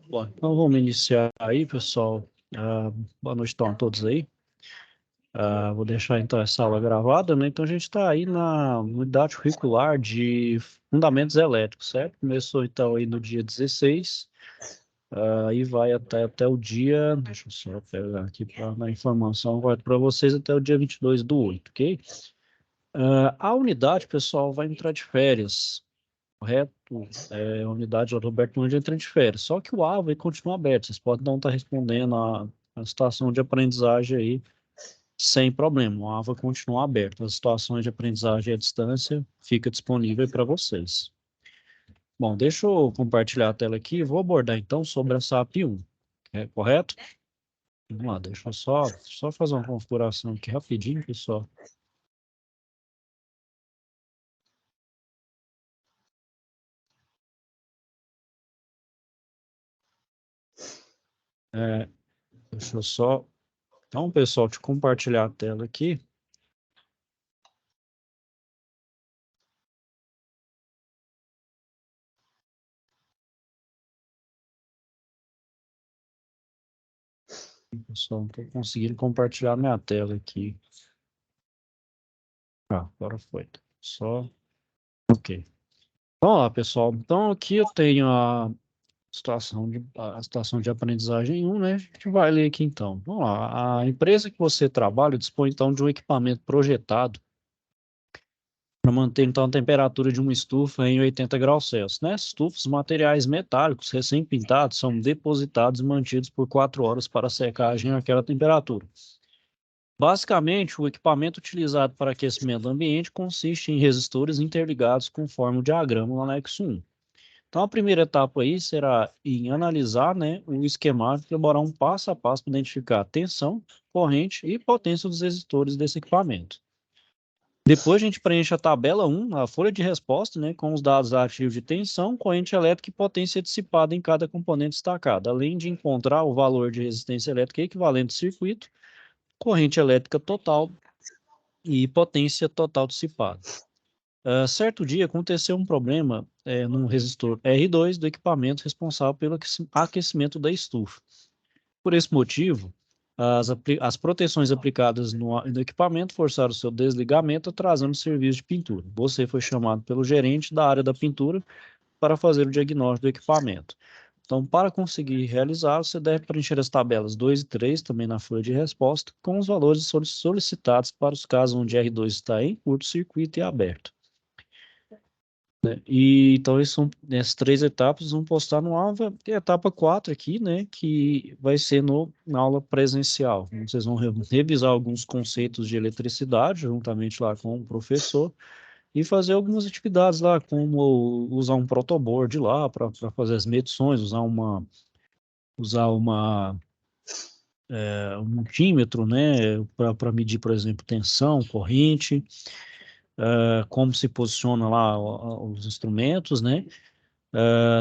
Bom, então vamos iniciar aí, pessoal. Boa noite então a todos aí. Vou deixar então essa aula gravada, né? Então a gente está aí na unidade curricular de Fundamentos Elétricos, certo? Começou então aí no dia 16, e vai até o dia, deixa eu só pegar aqui para dar informação, vai para vocês até o dia 22/8, ok? A unidade, pessoal, vai entrar de férias, correto? A unidade do Roberto Lange entra de férias, só que o AVA continua aberto, vocês podem não estar respondendo a situação de aprendizagem aí sem problema, o AVA continua aberto, as situações de aprendizagem à distância fica disponível para vocês. Bom, deixa eu compartilhar a tela aqui, vou abordar então sobre a SAP 1, correto? Vamos lá, deixa eu só fazer uma configuração aqui rapidinho, pessoal. Deixa eu só... Então, pessoal, deixa eu compartilhar a tela aqui. Pessoal, não estou conseguindo compartilhar minha tela aqui. Agora foi. Ok. Vamos lá, pessoal. Então, aqui eu tenho a situação de aprendizagem 1, né? A gente vai ler aqui então. Vamos lá. A empresa que você trabalha dispõe então de um equipamento projetado para manter então a temperatura de uma estufa em 80 graus Celsius. Nessas estufas, materiais metálicos recém-pintados são depositados e mantidos por 4 horas para secagem àquela temperatura. Basicamente, o equipamento utilizado para aquecimento do ambiente consiste em resistores interligados conforme o diagrama no anexo 1. Então, a primeira etapa aí será em analisar, né, o esquemático e elaborar um passo a passo para identificar a tensão, corrente e potência dos resistores desse equipamento. Depois a gente preenche a tabela 1, a folha de resposta, né, com os dados ativos de tensão, corrente elétrica e potência dissipada em cada componente destacado, além de encontrar o valor de resistência elétrica equivalente do circuito, corrente elétrica total e potência total dissipada. Certo dia aconteceu um problema no resistor R2 do equipamento responsável pelo aquecimento da estufa. Por esse motivo, as proteções aplicadas no equipamento forçaram o seu desligamento, atrasando o serviço de pintura. Você foi chamado pelo gerente da área da pintura para fazer o diagnóstico do equipamento. Então, para conseguir realizar, você deve preencher as tabelas 2 e 3, também na folha de resposta, com os valores solicitados para os casos onde R2 está em curto-circuito e aberto. E então, essas 3 etapas vão postar no AVA, e a etapa 4 aqui, né, que vai ser na aula presencial. Vocês vão revisar alguns conceitos de eletricidade, juntamente lá com o professor, e fazer algumas atividades lá, como usar um protoboard lá para fazer as medições, um multímetro, né, para medir, por exemplo, tensão, corrente, como se posiciona lá os instrumentos, né.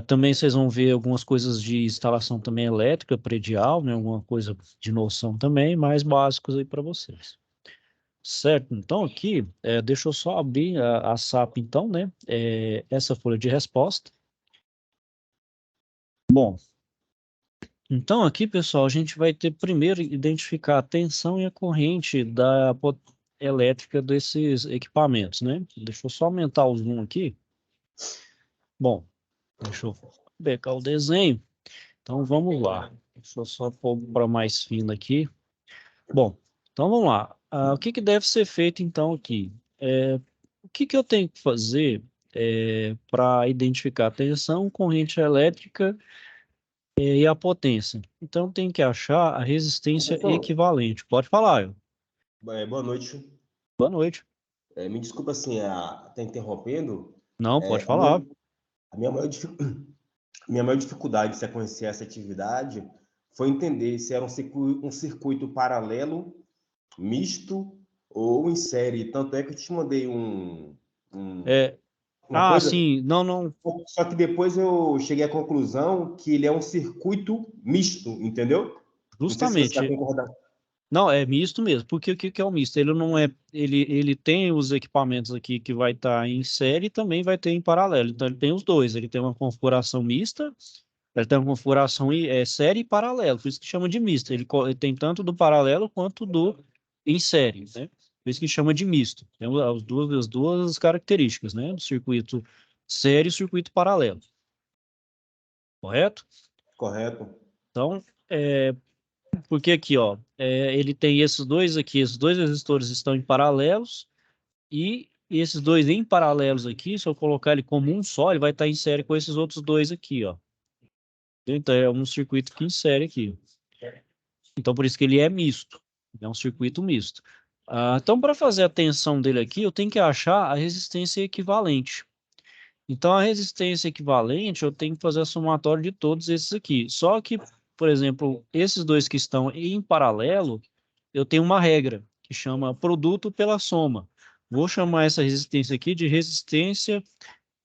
Também vocês vão ver algumas coisas de instalação também elétrica predial, né, alguma coisa de noção também, mais básicos aí para vocês. Certo, então aqui, deixa eu só abrir a SAP então, né, essa folha de resposta. Bom, então aqui, pessoal, a gente vai ter primeiro identificar a tensão e a corrente elétrica desses equipamentos, né? Deixa eu só aumentar o zoom aqui. Bom, deixa eu pegar o desenho. Então vamos lá. Deixa eu só pôr para mais fino aqui. Bom, então vamos lá. O que que deve ser feito então aqui? O que que eu tenho que fazer para identificar a tensão, corrente elétrica e a potência? Então tem que achar a resistência Professor, equivalente. Pode falar, eu. boa noite. Boa noite. Me desculpa assim, tá interrompendo. Não, pode É, a falar. minha, a minha maior, dific- minha maior dificuldade em sequenciar essa atividade foi entender se era um circuito paralelo, misto ou em série. Tanto é que eu te mandei É, uma coisa, sim, não. só que depois eu cheguei à conclusão que ele é um circuito misto, entendeu? Não sei se você está Justamente. concordando. Não, é misto mesmo. Porque o que que é o misto? Ele não é, ele tem os equipamentos aqui que vai estar em série e também vai ter em paralelo. Então ele tem os dois. Ele tem uma configuração mista, ele tem uma configuração série e paralelo. Por isso que chama de misto. Ele tem tanto do paralelo quanto do em série, né? Por isso que chama de misto. Tem as duas características, né? Do circuito série e circuito paralelo. Correto? Correto? Então, porque aqui, ó, ele tem esses dois aqui, esses dois resistores estão em paralelos, e esses dois em paralelos aqui, se eu colocar ele como um só, ele vai estar em série com esses outros dois aqui, ó. Então é um circuito que em série aqui. Então por isso que ele é misto. É um circuito misto. Então para fazer a tensão dele aqui, eu tenho que achar a resistência equivalente. Então a resistência equivalente, eu tenho que fazer a somatória de todos esses aqui. Só que, por exemplo, esses dois que estão em paralelo, eu tenho uma regra que chama produto pela soma. Vou chamar essa resistência aqui de resistência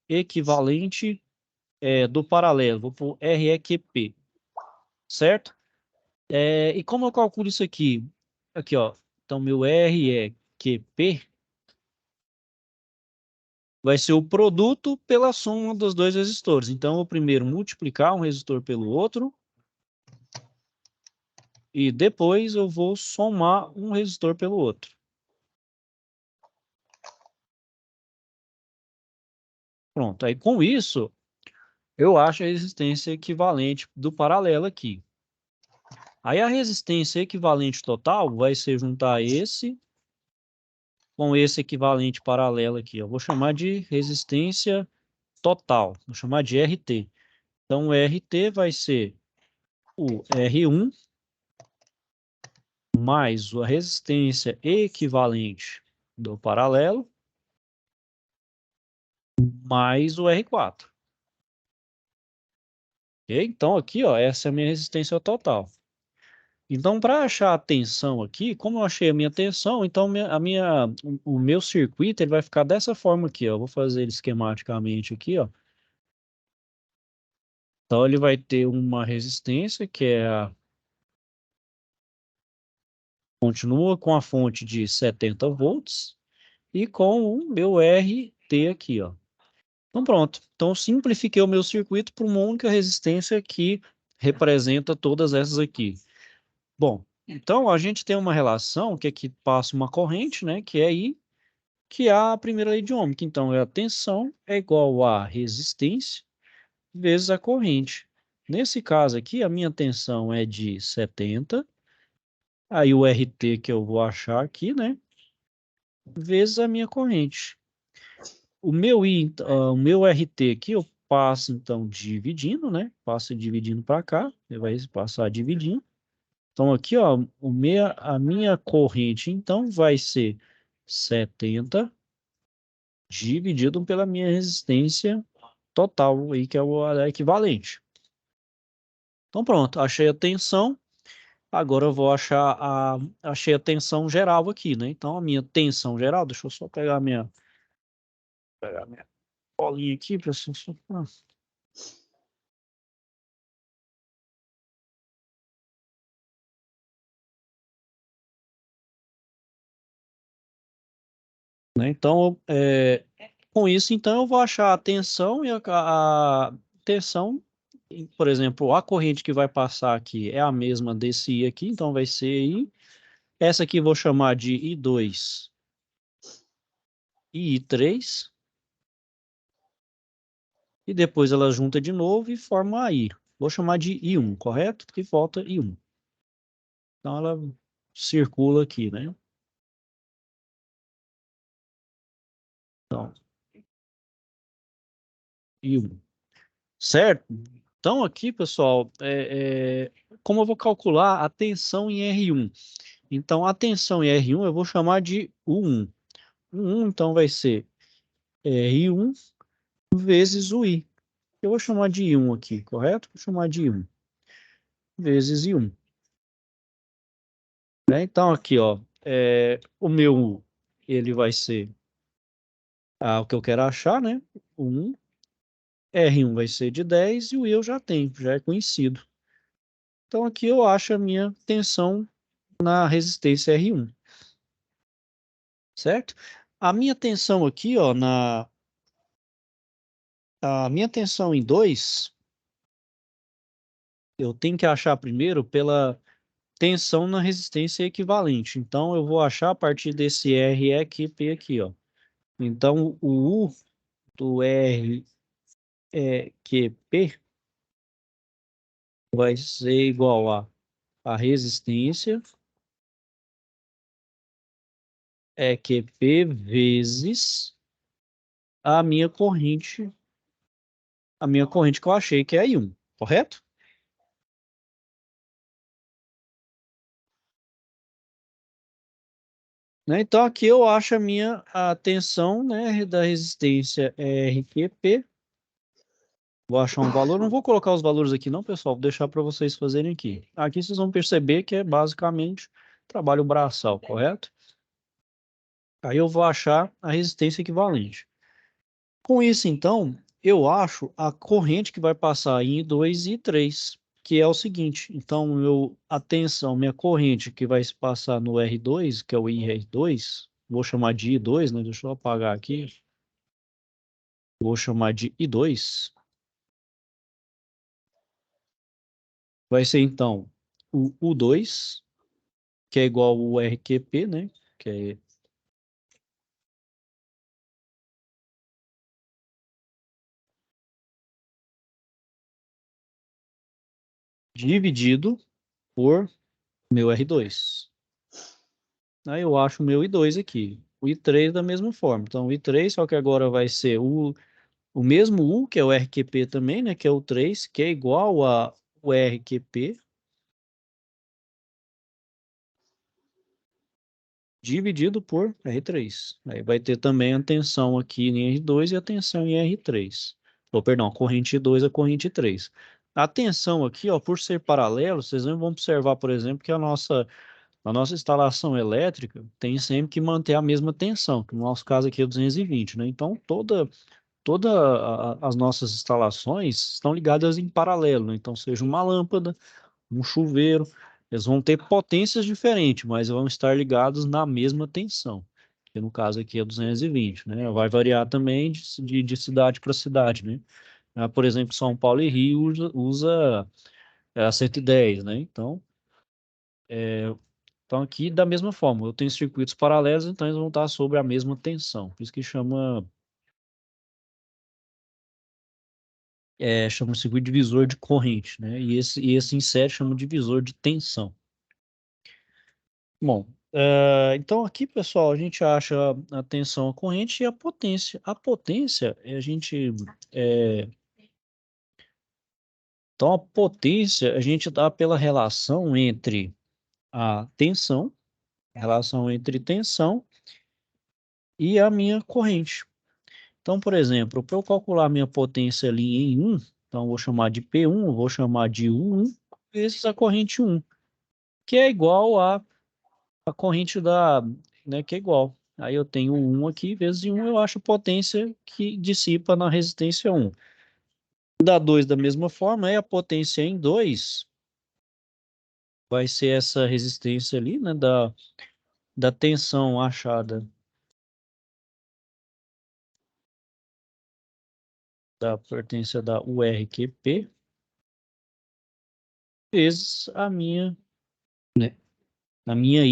equivalente do paralelo. Vou pôr REQP, certo? E como eu calculo isso aqui? Aqui, ó. Então, meu REQP vai ser o produto pela soma dos dois resistores. Então, eu vou primeiro multiplicar um resistor pelo outro e depois eu vou somar um resistor pelo outro. Pronto. Aí, com isso, eu acho a resistência equivalente do paralelo aqui. Aí, a resistência equivalente total vai ser juntar esse com esse equivalente paralelo aqui. Eu vou chamar de resistência total. Vou chamar de RT. Então, o RT vai ser o R1 mais a resistência equivalente do paralelo mais o R4. Ok? Então, aqui, ó, essa é a minha resistência total. Então, para achar a tensão aqui, como eu achei a minha tensão, então o meu circuito ele vai ficar dessa forma aqui, ó. Eu vou fazer ele esquematicamente aqui, ó. Então, ele vai ter uma resistência que continua com a fonte de 70 volts e com o meu RT aqui, ó. Então pronto. Então eu simplifiquei o meu circuito para uma única resistência que representa todas essas aqui. Bom, então a gente tem uma relação que aqui passa uma corrente, né, que é I, que é a primeira lei de Ohm, que então a tensão é igual a resistência vezes a corrente. Nesse caso aqui, a minha tensão é de 70, aí o RT que eu vou achar aqui, né, vezes a minha corrente. O meu RT aqui, eu passo, então, dividindo, né? Passo dividindo para cá, ele vai passar dividindo. Então, aqui, ó, a minha corrente, então, vai ser 70 dividido pela minha resistência total, aí, que é a equivalente. Então, pronto, achei a tensão. Agora eu vou achei a tensão geral aqui, né? Então, a minha tensão geral, deixa eu só pegar minha bolinha aqui, pessoal. Né? Então, com isso, então, eu vou achar a tensão e a tensão, por exemplo, a corrente que vai passar aqui é a mesma desse I aqui, então vai ser I. Essa aqui eu vou chamar de I2 e I3. E depois ela junta de novo e forma a I. Vou chamar de I1, correto? Porque falta I1. Então ela circula aqui, né? Então, I1. Certo? Então, aqui, pessoal, como eu vou calcular a tensão em R1? Então, a tensão em R1 eu vou chamar de U1. U1, então, vai ser R1 vezes o I. Eu vou chamar de I1 aqui, correto? Vou chamar de I1 vezes I1. Né? Então, aqui, ó, o meu U, ele vai ser o que eu quero achar, né? O 1. R1 vai ser de 10 e o I eu já tenho, já é conhecido. Então, aqui eu acho a minha tensão na resistência R1, certo? A minha tensão aqui, ó, a minha tensão em 2, eu tenho que achar primeiro pela tensão na resistência equivalente. Então, eu vou achar a partir desse REQP aqui, ó. Então, o U do REQP vai ser igual a resistência EQP vezes a minha corrente que eu achei que é I1, correto? Né? Então, aqui eu acho a tensão, né, da resistência RQP. Vou achar um valor, não vou colocar os valores aqui não, pessoal, vou deixar para vocês fazerem aqui. Aqui vocês vão perceber que é basicamente trabalho braçal, correto? Aí eu vou achar a resistência equivalente. Com isso, então, eu acho a corrente que vai passar em I2 e I3, que é o seguinte. Então, a tensão, minha corrente que vai se passar no R2, que é o IR2, vou chamar de I2, né? Deixa eu apagar aqui. Vou chamar de I2. Vai ser, então, o U2, que é igual ao RQP, né? Que é dividido por meu R2. Aí eu acho o meu I2 aqui. O I3 da mesma forma. Então, o I3, só que agora vai ser o mesmo U, que é o RQP também, né? Que é o 3, que é igual ao RQP, dividido por R3. Aí vai ter também a tensão aqui em R2 e a tensão em R3. Ou, perdão, a corrente 2 e a corrente 3. A tensão aqui, ó, por ser paralelo, vocês vão observar, por exemplo, que a nossa instalação elétrica tem sempre que manter a mesma tensão, que no nosso caso aqui é 220, né? Então, as nossas instalações estão ligadas em paralelo, né? Então, seja uma lâmpada, um chuveiro, eles vão ter potências diferentes, mas vão estar ligados na mesma tensão, que no caso aqui é 220, né? Vai variar também de cidade para cidade, né? Por exemplo, São Paulo e Rio usa a 110, né? Então aqui da mesma forma, eu tenho circuitos paralelos, então eles vão estar sobre a mesma tensão. Por isso que chama circuito divisor de corrente, né? E esse em série chama divisor de tensão. Bom, então aqui, pessoal, a gente acha a tensão, a corrente e a potência. A potência, é, então a potência a gente dá pela relação entre tensão e a minha corrente. Então, por exemplo, para eu calcular a minha potência ali em 1, então eu vou chamar de P1, eu vou chamar de U1 vezes a corrente 1, que é igual a corrente né, que é igual. Aí eu tenho 1 aqui, vezes 1 eu acho a potência que dissipa na resistência 1. Da 2 da mesma forma, é a potência em 2, vai ser essa resistência ali, né, da tensão achada da potência da URQP, vezes né, a minha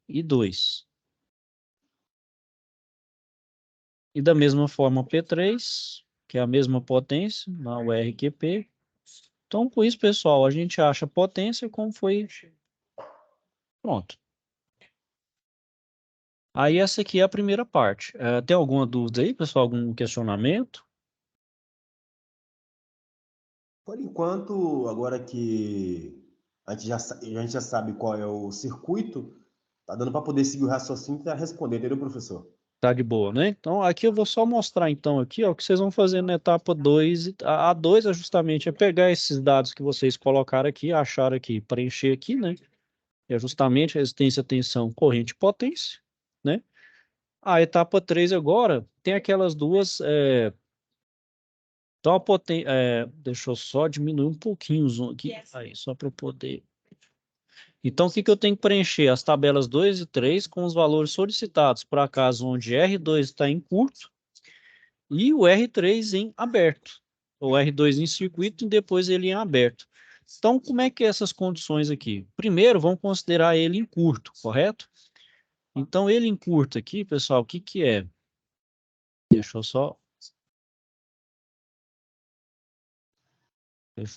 I2. E da mesma forma P3, que é a mesma potência, na URQP. Então, com isso, pessoal, a gente acha a potência como foi. Pronto. Aí essa aqui é a primeira parte. Tem alguma dúvida aí, pessoal? Algum questionamento? Por enquanto, agora que a gente já sabe qual é o circuito, tá dando para poder seguir o raciocínio e responder, entendeu, professor? Tá de boa, né? Então, aqui eu vou só mostrar, então, aqui, ó, o que vocês vão fazer na etapa 2. A 2 é justamente pegar esses dados que vocês colocaram aqui, acharam aqui, preencher aqui, né? É justamente resistência, tensão, corrente e potência, né? A etapa 3 agora tem aquelas duas. Então, deixa eu só diminuir um pouquinho o zoom aqui, aí, só para eu poder. Então, o que eu tenho que preencher? As tabelas 2 e 3 com os valores solicitados para caso onde R2 está em curto e o R3 em aberto. O R2 em circuito e depois ele em aberto. Então, como é que é essas condições aqui? Primeiro, vamos considerar ele em curto, correto? Então, ele em curto aqui, pessoal, o que que é? Deixa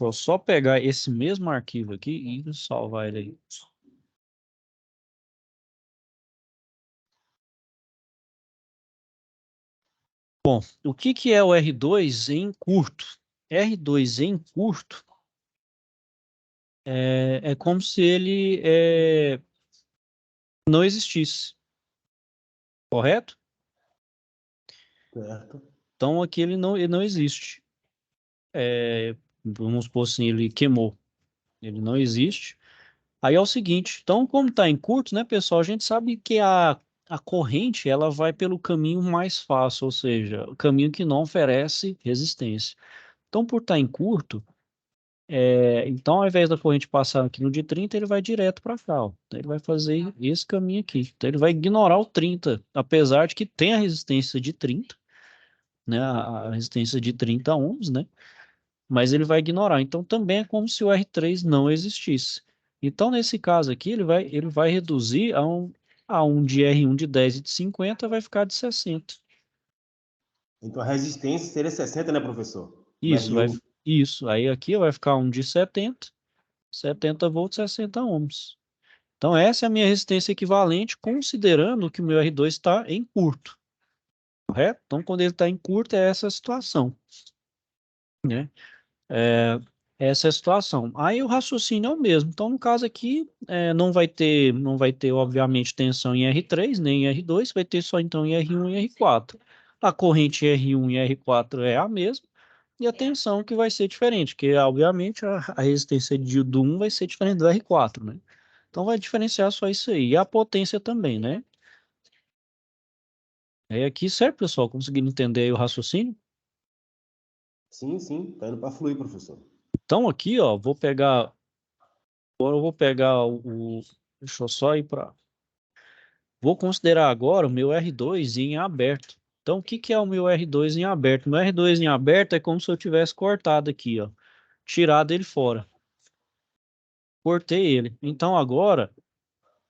eu só pegar esse mesmo arquivo aqui e salvar ele aí. Bom, o que que é o R2 em curto? R2 em curto é como se ele não existisse, correto? Certo. Então aqui ele não existe. Vamos supor assim, ele queimou. Ele não existe. Aí é o seguinte, então como está em curto, né, pessoal, a gente sabe que a corrente ela vai pelo caminho mais fácil, ou seja, o caminho que não oferece resistência. Então, por estar em curto, então ao invés da corrente passar aqui no de 30, ele vai direto para cá, ó. Então, ele vai fazer esse caminho aqui. Então, ele vai ignorar o 30, apesar de que tem a resistência de 30, né, a resistência de 30 ohms, né, mas ele vai ignorar. Então, também é como se o R3 não existisse. Então, nesse caso aqui, ele vai reduzir a um de R1 de 10 e de 50, vai ficar de 60. Então a resistência seria 60, né, professor? No Isso, R1. isso. Aí aqui vai ficar um de 70 volts, 60 ohms. Então, essa é a minha resistência equivalente, considerando que o meu R2 está em curto, correto? Então, quando ele está em curto, é essa a situação, né? Essa é a situação. Aí o raciocínio é o mesmo. Então, no caso aqui, não vai ter, obviamente, tensão em R3, nem em R2, vai ter só então em R1 e R4. A corrente R1 e R4 é a mesma, e a tensão que vai ser diferente, que obviamente a resistência do 1 vai ser diferente do R4, né? Então vai diferenciar só isso aí. E a potência também, né? É aqui, certo, pessoal? Conseguindo entender aí o raciocínio? Sim, sim, tá indo para fluir, professor. Então aqui, ó, agora eu vou pegar deixa eu só ir para. Vou considerar agora o meu R2 em aberto. Então, o que que é o meu R2 em aberto? O meu R2 em aberto é como se eu tivesse cortado aqui, ó. Tirado ele fora. Cortei ele. Então, agora,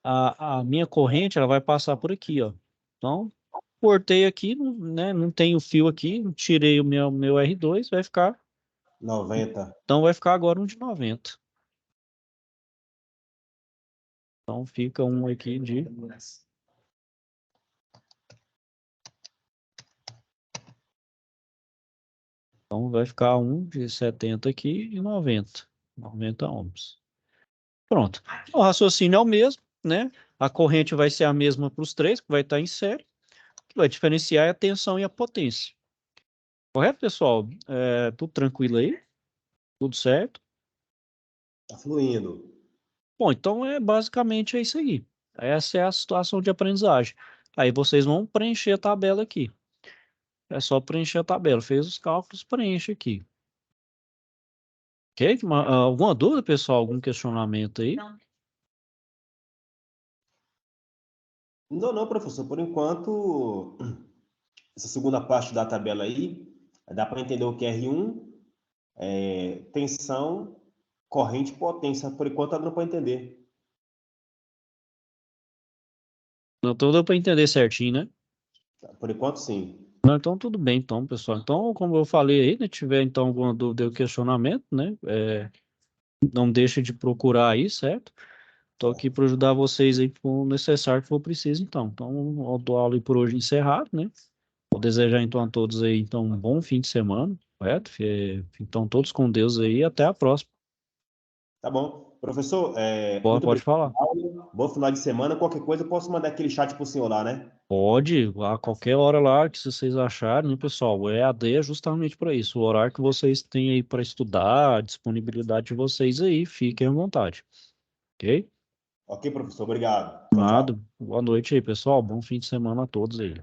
a minha corrente, ela vai passar por aqui, ó. Então, cortei aqui, né? Não tem o fio aqui. Tirei o meu R2, vai ficar. 90. Então, vai ficar agora um de 90. Então, fica um aqui de. Então, vai ficar um de 70 aqui e 90. 90 ohms. Pronto. O raciocínio é o mesmo, né? A corrente vai ser a mesma para os três, que vai estar em série. O que vai diferenciar é a tensão e a potência. Correto, pessoal? Tudo tranquilo aí? Tudo certo? Tá fluindo. Bom, então basicamente é isso aí. Essa é a situação de aprendizagem. Aí vocês vão preencher a tabela aqui. É só preencher a tabela. Fez os cálculos, preenche aqui. Ok? Alguma dúvida, pessoal? Algum questionamento aí? Não, não, professor. Por enquanto, essa segunda parte da tabela aí, dá para entender o que é R1, tensão, corrente e potência. Por enquanto, tá dando para entender. Então deu para entender certinho, né? Por enquanto, sim. Não, então tudo bem, então, pessoal. Então, como eu falei aí, né, tiver então alguma dúvida ou questionamento, né, não deixe de procurar aí, certo? Estou aqui para ajudar vocês aí com o necessário que for preciso, então. Então, eu dou aula aí por hoje encerrado, né? Vou desejar então a todos aí então um bom fim de semana, correto? Então todos com Deus aí e até a próxima. Tá bom. Professor, Pode, muito pode obrigado. falar. Bom final de semana. Qualquer coisa, eu posso mandar aquele chat pro senhor lá, né? Pode, a qualquer hora lá que vocês acharem, né, pessoal? O EAD é justamente para isso. O horário que vocês têm aí para estudar, a disponibilidade de vocês aí, fiquem à vontade. Ok? Ok, professor. Obrigado. Tchau, Nada. tchau. Boa noite aí, pessoal. Bom fim de semana a todos aí.